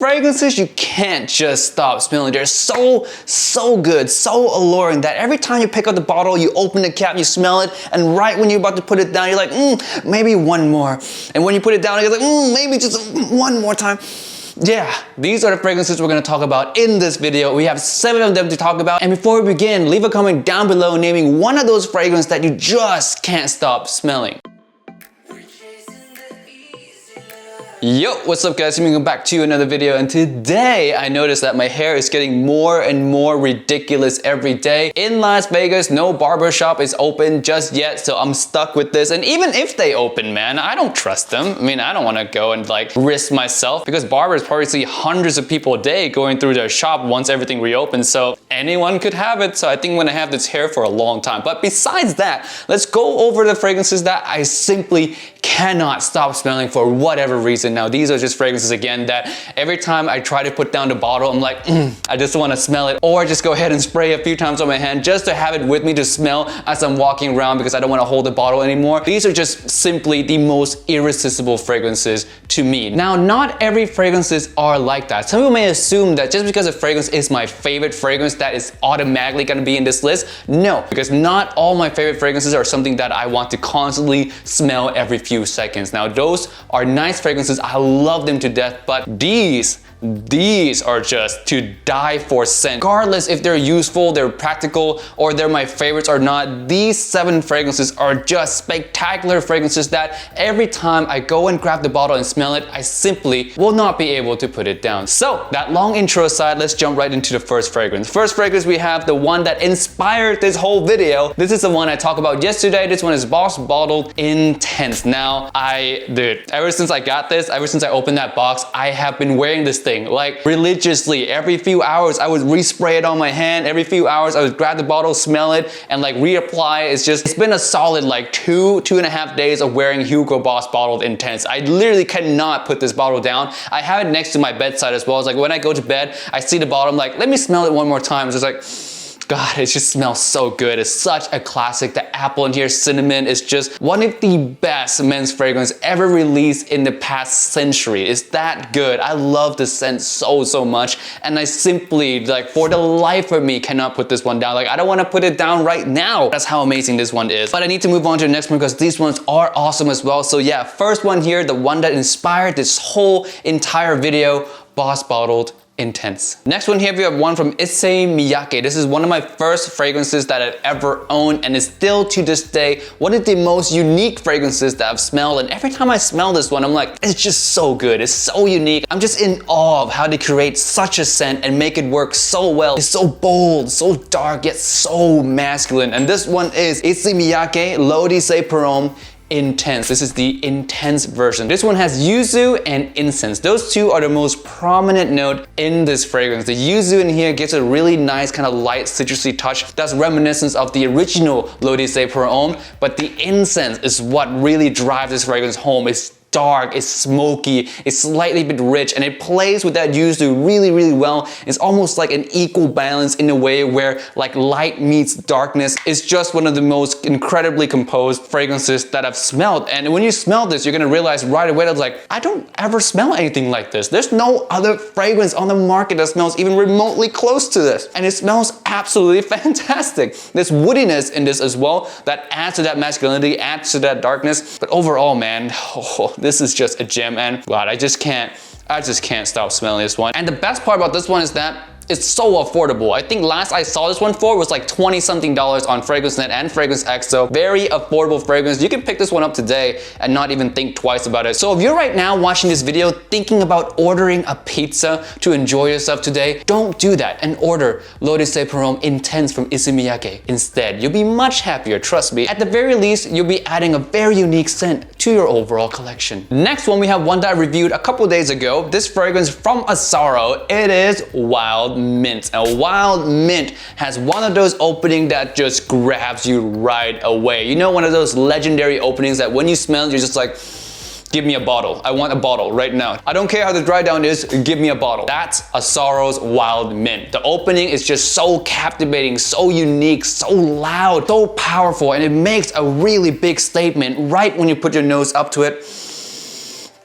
Fragrances you can't just stop smelling. They're so good, so alluring that every time you pick up the bottle, you open the cap, you smell it, and right when you're about to put it down, you're like, maybe one more. And when you put it down, you're like, maybe just one more time. Yeah, these are the fragrances we're gonna talk about in this video. We have 7 of them to talk about. And before we begin, leave a comment down below naming one of those fragrances that you just can't stop smelling. Yo, what's up guys? Welcome back to another video, and today I noticed that my hair is getting more and more ridiculous every day. In Las Vegas, no barbershop is open just yet, so I'm stuck with this. And even if they open, man, I don't trust them. I mean, I don't want to go and like risk myself because barbers probably see hundreds of people a day going through their shop once everything reopens, so anyone could have it. So I think I'm gonna have this hair for a long time. But besides that, let's go over the fragrances that I simply cannot stop smelling for whatever reason. Now, these are just fragrances again that every time I try to put down the bottle, I'm like, I just want to smell it, or just go ahead and spray a few times on my hand just to have it with me to smell as I'm walking around because I don't want to hold the bottle anymore. These are just simply the most irresistible fragrances to me. Now, not every fragrances are like that. Some people may assume that just because a fragrance is my favorite fragrance, that is automatically going to be in this list. No, because not all my favorite fragrances are something that I want to constantly smell every few seconds. Now, those are nice fragrances. I love them to death, but these are just to die for scent. Regardless if they're useful, they're practical, or they're my favorites or not, these 7 fragrances are just spectacular fragrances that every time I go and grab the bottle and smell it, I simply will not be able to put it down. So that long intro aside, let's jump right into the first fragrance. First fragrance, we have the one that inspired this whole video. This is the one I talked about yesterday. This one is Boss Bottled Intense. Now, dude, ever since I got this, ever since I opened that box, I have been wearing this thing like religiously. Every few hours I would respray it on my hand. Every few hours I would grab the bottle, smell it, and like reapply. It's been a solid like two and a half days of wearing Hugo Boss Bottled Intense. I literally cannot put this bottle down. I have it next to my bedside as well. It's like when I go to bed, I see the bottle, I'm like, let me smell it one more time. It's just like, God, it just smells so good. It's such a classic. The apple in here, cinnamon, is just one of the best men's fragrance ever released in the past century. It's that good. I love the scent so much. And I simply, like, for the life of me, cannot put this one down. Like, I don't want to put it down right now. That's how amazing this one is. But I need to move on to the next one because these ones are awesome as well. So yeah, first one here, the one that inspired this whole entire video, Boss Bottled Intense. Next one here, we have one from Miyake. This is one of my first fragrances that I've ever owned, and is still to this day one of the most unique fragrances that I've smelled. And every time I smell this one, I'm like, it's just so good. It's so unique. I'm just in awe of how they create such a scent and make it work so well. It's so bold, so dark, yet so masculine. And this one is Miyake Lodi Se Parome Intense. This is the intense version. This one has yuzu and incense. Those two are the most prominent note in this fragrance. The yuzu in here gives a really nice kind of light citrusy touch that's reminiscent of the original Lodi Se Parome, but the incense is what really drives this fragrance home. It's dark, it's smoky, it's slightly bit rich, and it plays with that yuzu really well. It's almost like an equal balance in a way where like light meets darkness. It's just one of the most incredibly composed fragrances that I've smelled. And when you smell this, you're gonna realize right away that like, I don't ever smell anything like this. There's no other fragrance on the market that smells even remotely close to this. And it smells absolutely fantastic. There's woodiness in this as well that adds to that masculinity, adds to that darkness. But overall, man, this is just a gem, and God, I just can't stop smelling this one. And the best part about this one is that it's so affordable. I think last I saw this one for was like $20 something on FragranceNet and Fragrance X, so very affordable fragrance. You can pick this one up today and not even think twice about it. So if you're right now watching this video thinking about ordering a pizza to enjoy yourself today, don't do that and order Lodi Se Parome Intense from Miyake instead. You'll be much happier, trust me. At the very least, you'll be adding a very unique scent to your overall collection. Next one, we have one that I reviewed a couple days ago. This fragrance from Asaro. It is Wild Mint. A Wild Mint has one of those openings that just grabs you right away. You know, one of those legendary openings that when you smell it, you're just like, give me a bottle. I want a bottle right now. I don't care how the dry down is, give me a bottle. That's Asaro's Wild Mint. The opening is just so captivating, so unique, so loud, so powerful, and it makes a really big statement right when you put your nose up to it.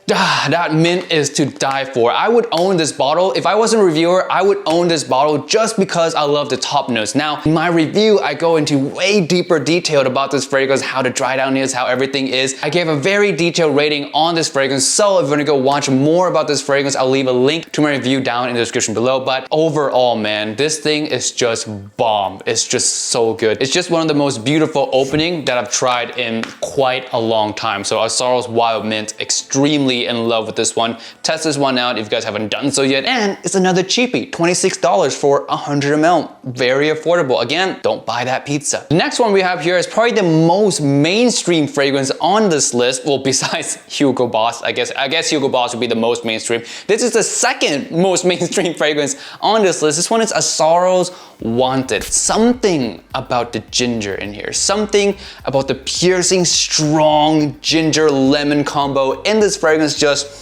That mint is to die for. I would own this bottle. If I wasn't a reviewer, I would own this bottle just because I love the top notes. Now, in my review, I go into way deeper detail about this fragrance, how the dry down is, how everything is. I gave a very detailed rating on this fragrance. So if you want to go watch more about this fragrance, I'll leave a link to my review down in the description below. But overall, man, this thing is just bomb. It's just so good. It's just one of the most beautiful opening that I've tried in quite a long time. So Asaro's Wild Mint, extremely in love with this one. Test this one out if you guys haven't done so yet. And it's another cheapie, $26 for 100 ml. Very affordable. Again, don't buy that pizza. The next one we have here is probably the most mainstream fragrance on this list. Well, besides Hugo Boss, I guess Hugo Boss would be the most mainstream. This is the second most mainstream fragrance on this list. This one is Asaro's Wanted. Something about the ginger in here. Something about the piercing, strong ginger lemon combo in this fragrance just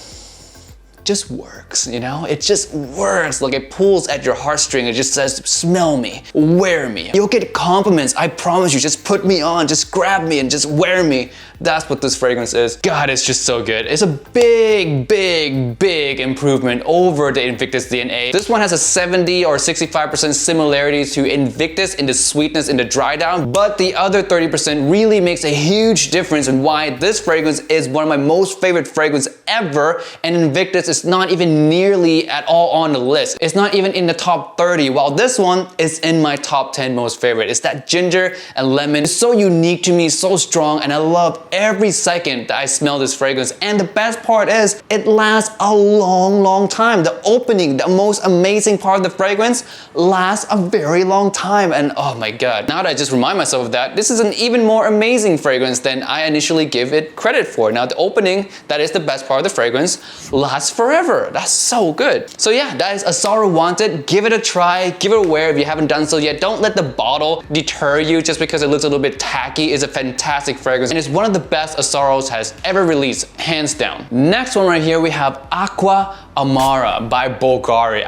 works, you know? It just works. Like it pulls at your heartstring. It just says, smell me, wear me. You'll get compliments, I promise you. Just put me on, just grab me and just wear me. That's what this fragrance is. God, it's just so good. It's a big, big, big improvement over the Invictus DNA. This one has a 70 or 65% similarity to Invictus in the sweetness, in the dry down, but the other 30% really makes a huge difference in why this fragrance is one of my most favorite fragrances ever, and Invictus is not even nearly at all on the list. It's not even in the top 30, while this one is in my top 10 most favorite. It's that ginger and lemon. It's so unique to me, so strong, and I love every second that I smell this fragrance. And the best part is it lasts a long, long time. The opening, the most amazing part of the fragrance lasts a very long time. And oh my God, now that I just remind myself of that, this is an even more amazing fragrance than I initially give it credit for. Now the opening, that is the best part of the fragrance, lasts forever. That's so good. So yeah, that is Asaro Wanted. Give it a try, give it a wear if you haven't done so yet. Don't let the bottle deter you just because it looks a little bit tacky. It's a fantastic fragrance and it's one of the best Asaro's has ever released, hands down. Next one right here, we have Aqua Mara by Bulgari.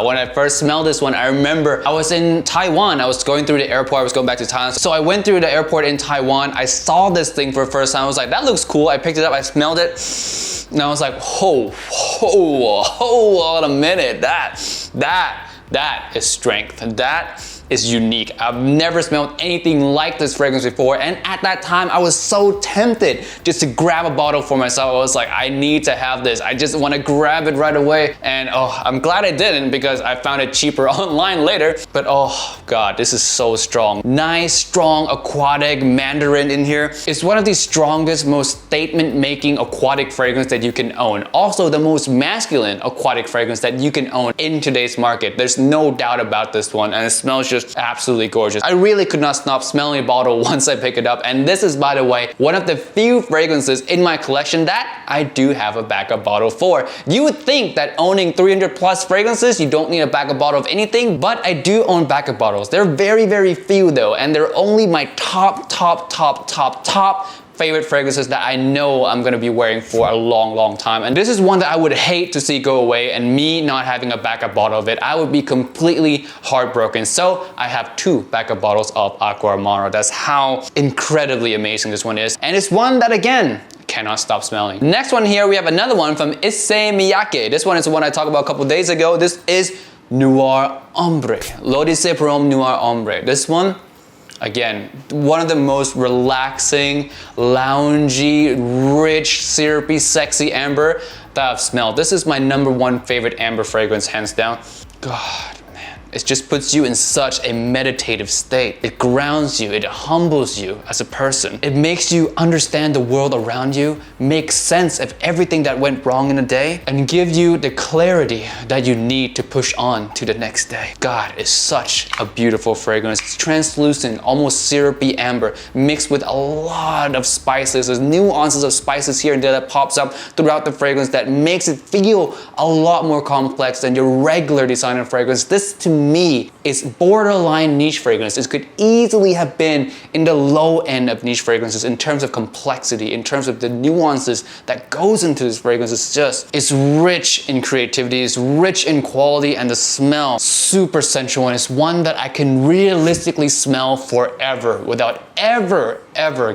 When I first smelled this one, I remember I was in Taiwan. I was going through the airport. I was going back to Thailand. So I went through the airport in Taiwan. I saw this thing for the first time. I was like, that looks cool. I picked it up. I smelled it. And I was like, hold on a minute. That is strength. That is unique. I've never smelled anything like this fragrance before, and at that time I was so tempted just to grab a bottle for myself. I was like, I need to have this. I just want to grab it right away, and oh, I'm glad I didn't because I found it cheaper online later. But oh God, this is so strong. Nice, strong aquatic mandarin in here. It's one of the strongest, most statement-making aquatic fragrance that you can own. Also the most masculine aquatic fragrance that you can own in today's market. There's no doubt about this one, and it smells just absolutely gorgeous. I really could not stop smelling a bottle once I pick it up, and this is, by the way, one of the few fragrances in my collection that I do have a backup bottle for. You would think that owning 300 plus fragrances, you don't need a backup bottle of anything, but I do own backup bottles. They're very, very few though, and they're only my top favorite fragrances that I know I'm gonna be wearing for a long, long time. And this is one that I would hate to see go away, and me not having a backup bottle of it, I would be completely heartbroken. So I have 2 backup bottles of Aqua Mara. That's how incredibly amazing this one is. And it's one that, again, cannot stop smelling. Next one here, we have another one from Miyake. This one is the one I talked about a couple days ago. This is Noir Ombre. L'Eau de Cipron Noir Ombre. This one, again, one of the most relaxing, loungy, rich, syrupy, sexy amber that I've smelled. This is my #1 favorite amber fragrance, hands down. God, man. It just puts you in such a meditative state. It grounds you, it humbles you as a person. It makes you understand the world around you, make sense of everything that went wrong in a day, and give you the clarity that you need to push on to the next day. God, it's such a beautiful fragrance. It's translucent, almost syrupy amber, mixed with a lot of spices. There's nuances of spices here and there that pops up throughout the fragrance that makes it feel a lot more complex than your regular designer fragrance. This, to me is borderline niche fragrance. It could easily have been in the low end of niche fragrances in terms of complexity, in terms of the nuances that goes into this fragrance. It's rich in creativity, it's rich in quality, and the smell super sensual, and it's one that I can realistically smell forever without ever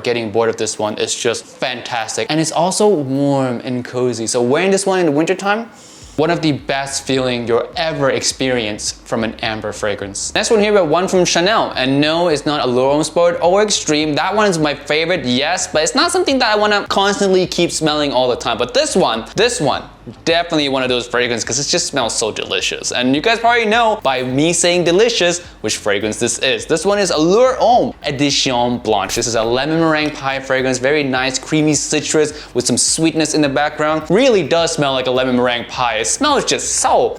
getting bored of this one. It's just fantastic. And it's also warm and cozy. So wearing this one in the wintertime, one of the best feeling you'll ever experience from an amber fragrance. Next one here, we have one from Chanel. And no, it's not Allure Homme Sport or Extreme. That one is my favorite, yes, but it's not something that I want to constantly keep smelling all the time. But this one, definitely one of those fragrances because it just smells so delicious. And you guys probably know by me saying delicious which fragrance this is. This one is Allure Homme Edition Blanche. This is a lemon meringue pie fragrance, very nice creamy citrus with some sweetness in the background. Really does smell like a lemon meringue pie. It smells just so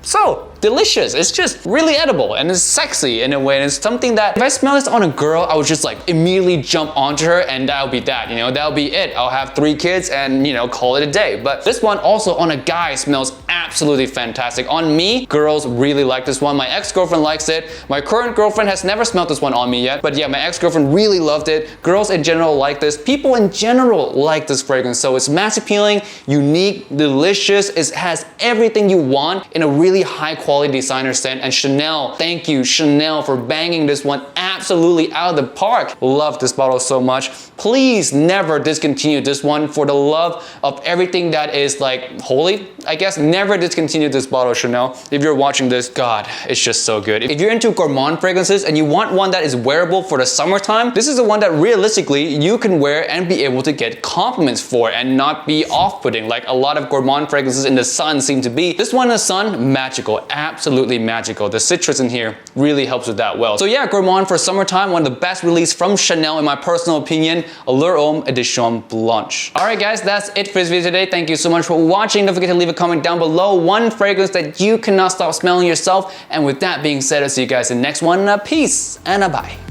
delicious. It's just really edible and it's sexy in a way, and it's something that if I smell this on a girl, I would just like immediately jump onto her, and that'll be that, you know, that'll be it. I'll have 3 kids and, you know, call it a day. But this one also on a guy smells absolutely fantastic. On me, girls really like this one. My ex-girlfriend likes it. My current girlfriend has never smelled this one on me yet, but yeah, my ex-girlfriend really loved it. Girls in general like this. People in general like this fragrance. So it's mass appealing, unique, delicious. It has everything you want in a really high quality designer scent. And Chanel, thank you Chanel for banging this one absolutely out of the park. Love this bottle so much. Please never discontinue this one for the love of everything that is like holy, I guess. Never discontinue this bottle, Chanel. If you're watching this, God, it's just so good. If you're into gourmand fragrances and you want one that is wearable for the summertime, this is the one that realistically you can wear and be able to get compliments for and not be off-putting like a lot of gourmand fragrances in the sun seem to be. This one in the sun, magical, absolutely magical. The citrus in here really helps with that well. So yeah, gourmand for summertime, one of the best release from Chanel in my personal opinion, Allure Homme Edition Blanche. Alright guys, that's it for this video today. Thank you so much for watching. Don't forget to leave a comment down below, one fragrance that you cannot stop smelling yourself. And with that being said, I'll see you guys in the next one. Peace and a bye.